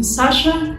is Sasha.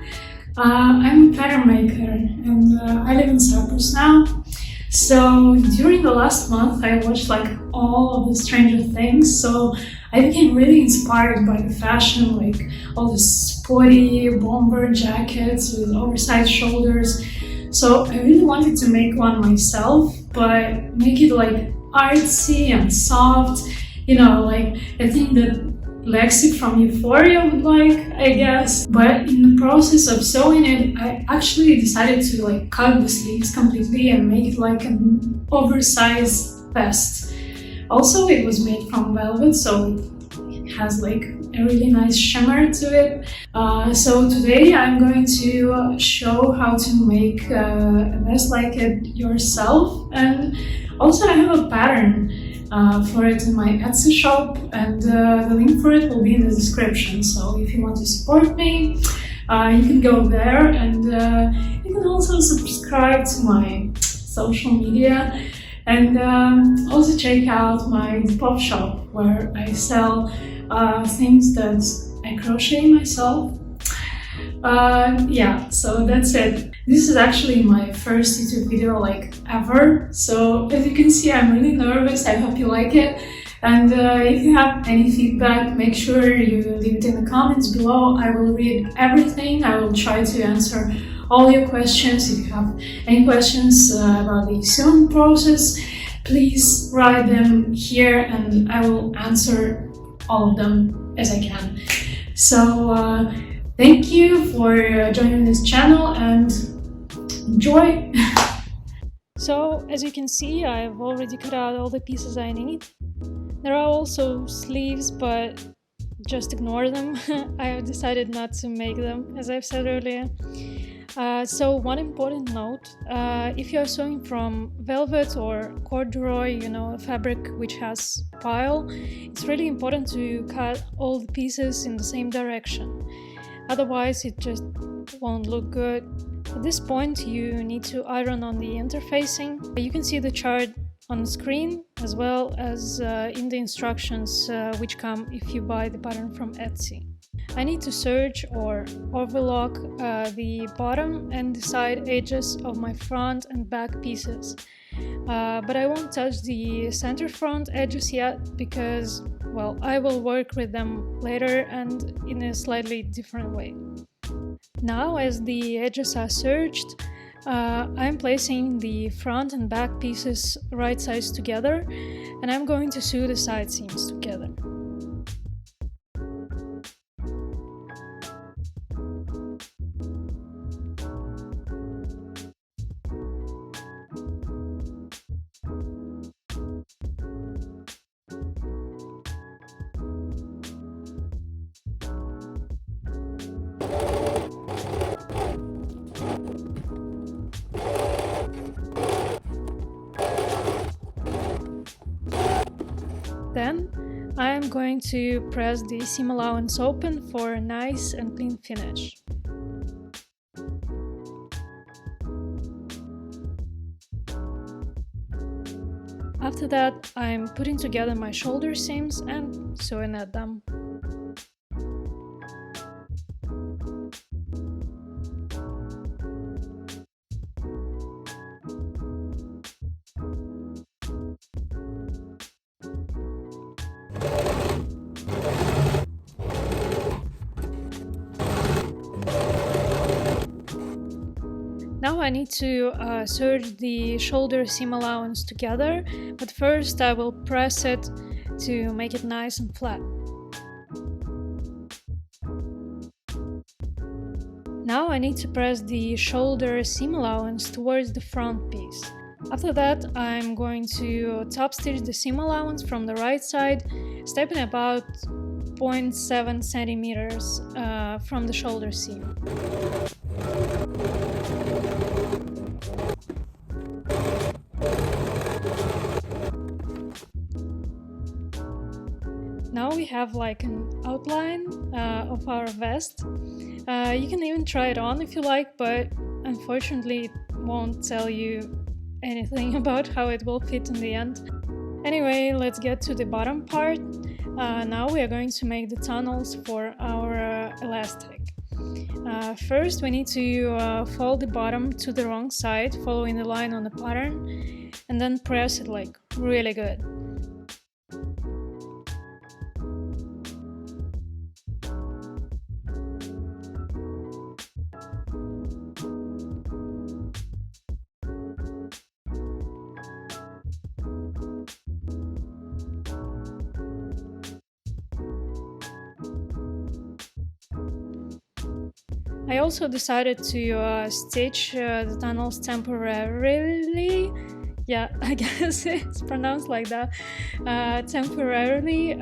I'm a pattern maker and I live in Cyprus now. So during the last month I watched like all of the Stranger Things, so I became really inspired by the fashion, like all the sporty bomber jackets with oversized shoulders. So I really wanted to make one myself, but make it like artsy and soft, like I think that Lexi from Euphoria would like, I guess. But in the process of sewing it, I actually decided to like cut the sleeves completely and make it like an oversized vest. Also, it was made from velvet, so it has like a really nice shimmer to it. So today I'm going to show how to make a vest like it yourself, and also I have a pattern for it in my Etsy shop, and the link for it will be in the description. So if you want to support me, you can go there, and you can also subscribe to my social media, and also check out my Depop shop where I sell things that I crochet myself. Yeah, so that's it. This is actually my first YouTube video like ever, so as you can see I'm really nervous. I hope you like it, and if you have any feedback, make sure you leave it in the comments below. I will read everything. I will try to answer all your questions. If you have any questions about the sewing process, please write them here and I will answer all of them as I can. So thank you for joining this channel and enjoy! So, as you can see, I've already cut out all the pieces I need. There are also sleeves, but just ignore them. I have decided not to make them, as I've said earlier. So one important note, if you are sewing from velvet or corduroy, a fabric which has pile, it's really important to cut all the pieces in the same direction. Otherwise, it just won't look good. At this point, you need to iron on the interfacing. You can see the chart on the screen, as well as in the instructions which come if you buy the pattern from Etsy. I need to serge or overlock the bottom and the side edges of my front and back pieces. But I won't touch the center front edges yet because, well, I will work with them later and in a slightly different way. Now, as the edges are serged, I'm placing the front and back pieces right sides together, and I'm going to sew the side seams together. Then I am going to press the seam allowance open for a nice and clean finish. After that, I'm putting together my shoulder seams and sewing at them. Now I need to serge the shoulder seam allowance together, but first I will press it to make it nice and flat. Now I need to press the shoulder seam allowance towards the front piece. After that, I'm going to top stitch the seam allowance from the right side, stepping about 0.7 centimeters from the shoulder seam. Now we have like an outline of our vest. You can even try it on if you like, but unfortunately it won't tell you anything about how it will fit in the end. Anyway, let's get to the bottom part. Now we are going to make the tunnels for our elastic. First, we need to fold the bottom to the wrong side, following the line on the pattern, and then press it like really good. I also decided to stitch the tunnels temporarily. Yeah, I guess it's pronounced like that. Temporarily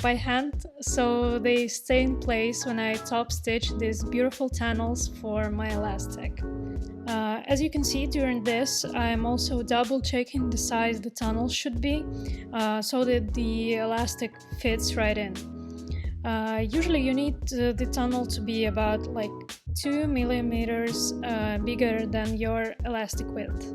by hand, so they stay in place when I top stitch these beautiful tunnels for my elastic. As you can see during this, I'm also double checking the size the tunnel should be so that the elastic fits right in. Usually you need the tunnel to be about like 2 millimeters bigger than your elastic width.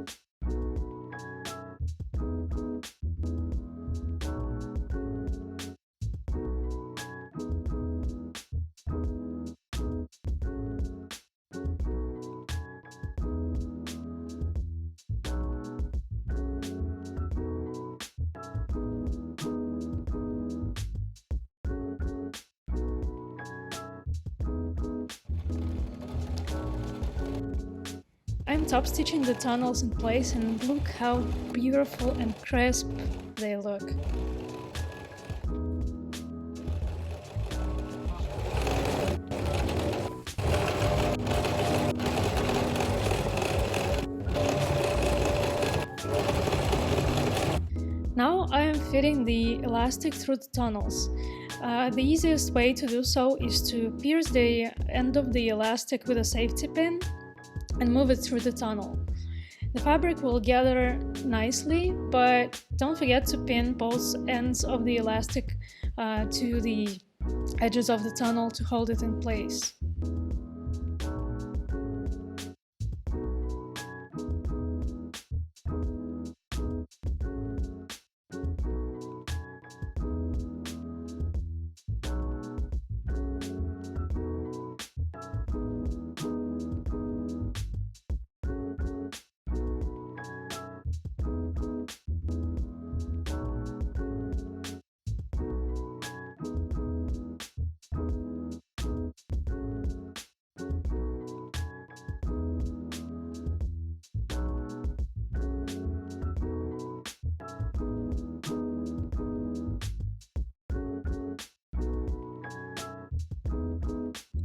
I'm top stitching the tunnels in place, and look how beautiful and crisp they look. Now I am fitting the elastic through the tunnels. The easiest way to do so is to pierce the end of the elastic with a safety pin and move it through the tunnel. The fabric will gather nicely, but don't forget to pin both ends of the elastic to the edges of the tunnel to hold it in place.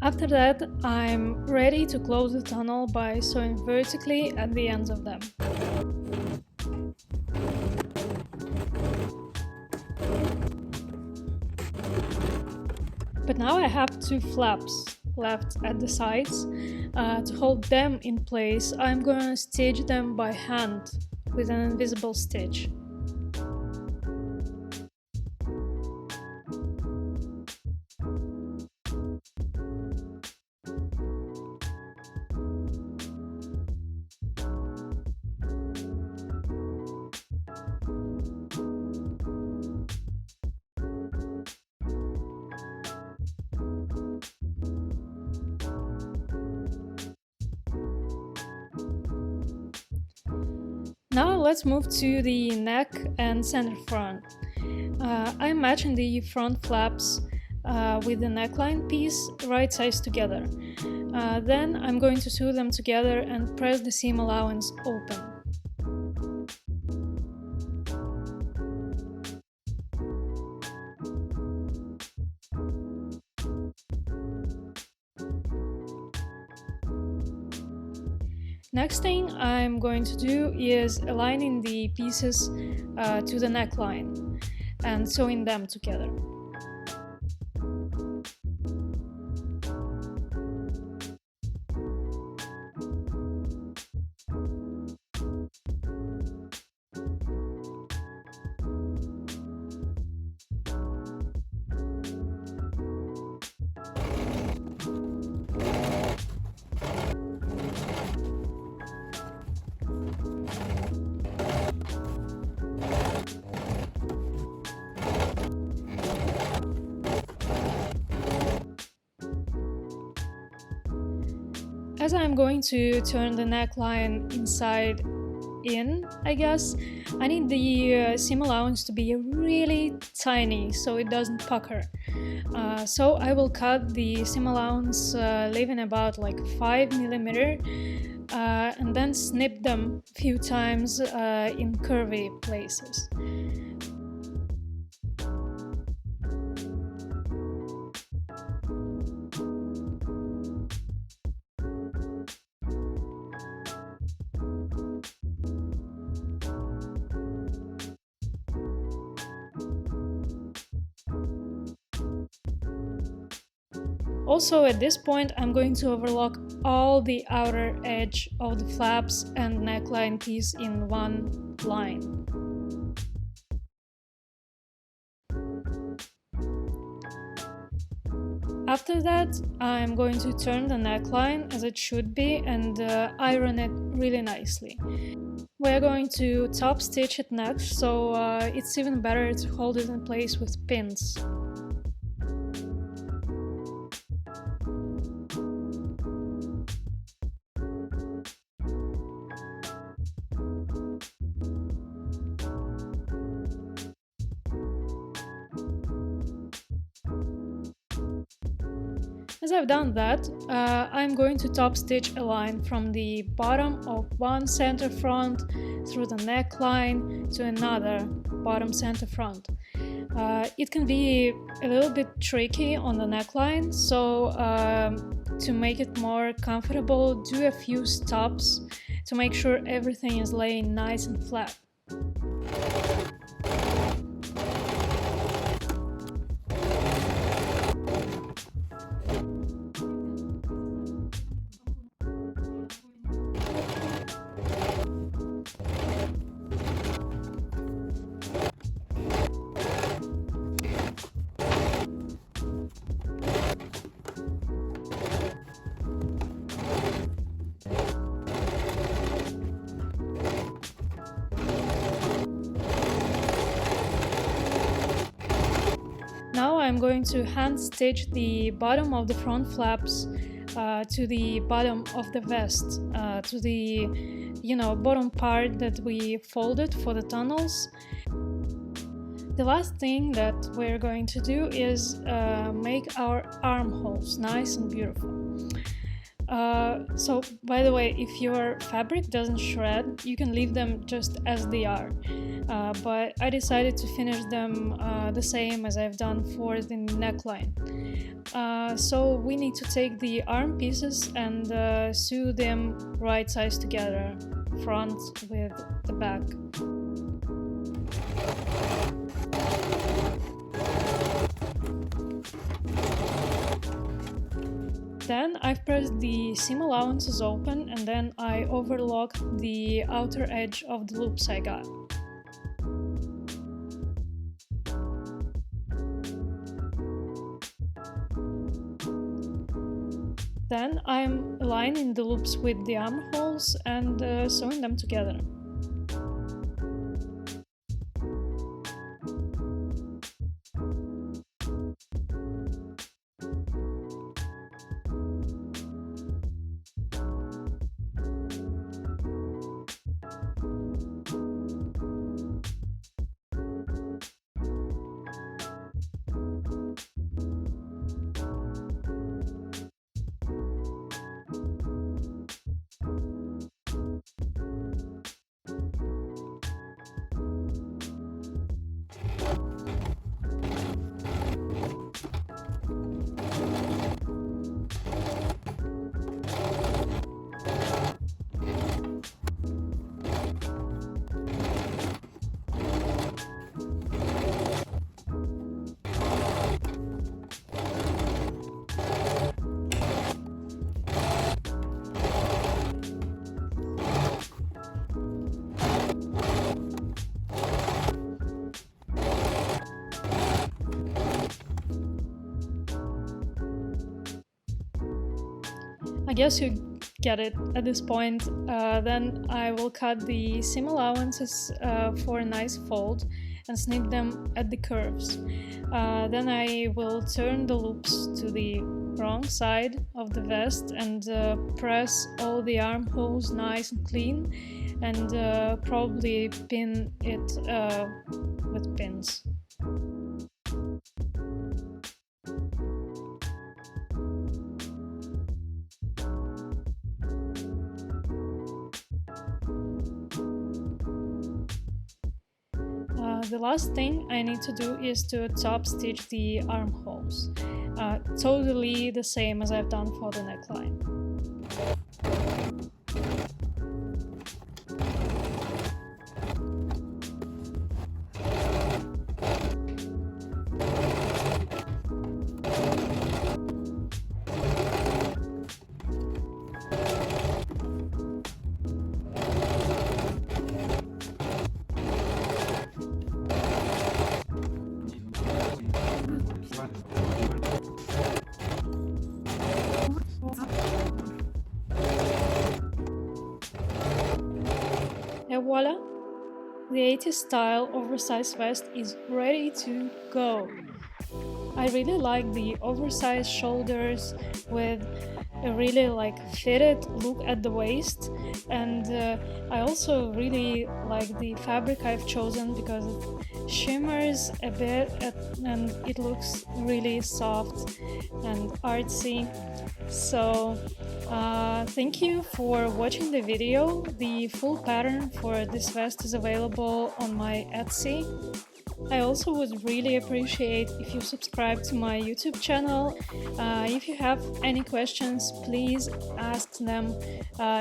After that, I'm ready to close the tunnel by sewing vertically at the ends of them. But now I have two flaps left at the sides. To hold them in place, I'm gonna stitch them by hand with an invisible stitch. Now let's move to the neck and center front. I'm matching the front flaps with the neckline piece right sides together. Then I'm going to sew them together and press the seam allowance open. Next thing I'm going to do is aligning the pieces to the neckline and sewing them together. As I'm going to turn the neckline inside in, I guess, I need the seam allowance to be really tiny so it doesn't pucker. So I will cut the seam allowance leaving about like 5 mm and then snip them a few times in curvy places. Also, at this point, I'm going to overlock all the outer edge of the flaps and neckline piece in one line. After that, I'm going to turn the neckline as it should be and iron it really nicely. We're going to top stitch it next, so it's even better to hold it in place with pins. As I've done that, I'm going to top stitch a line from the bottom of one center front through the neckline to another bottom center front. It can be a little bit tricky on the neckline, so to make it more comfortable, do a few stops to make sure everything is laying nice and flat. Now I'm going to hand stitch the bottom of the front flaps to the bottom of the vest, to the bottom part that we folded for the tunnels. The last thing that we're going to do is make our armholes nice and beautiful. So, by the way, if your fabric doesn't shred, you can leave them just as they are. But I decided to finish them the same as I've done for the neckline. So we need to take the arm pieces and sew them right sides together, front with the back. Then I've pressed the seam allowances open and then I overlock the outer edge of the loops I got. Then I'm aligning the loops with the armholes and sewing them together. I guess you get it at this point. Then I will cut the seam allowances for a nice fold and snip them at the curves. Then I will turn the loops to the wrong side of the vest and press all the armholes nice and clean, and probably pin it with pins. The last thing I need to do is to top stitch the armholes. Totally the same as I've done for the neckline. And voila! The 80s style oversized vest is ready to go. I really like the oversized shoulders with a really fitted look at the waist, and I also really like the fabric I've chosen because it shimmers a bit and it looks really soft and artsy. So thank you for watching the video. The full pattern for this vest is available on my Etsy. I also would really appreciate if you subscribe to my YouTube channel. If you have any questions, please ask them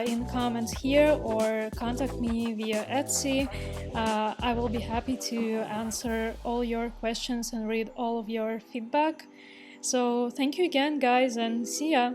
in the comments here or contact me via Etsy. I will be happy to answer all your questions and read all of your feedback. So thank you again, guys, and see ya!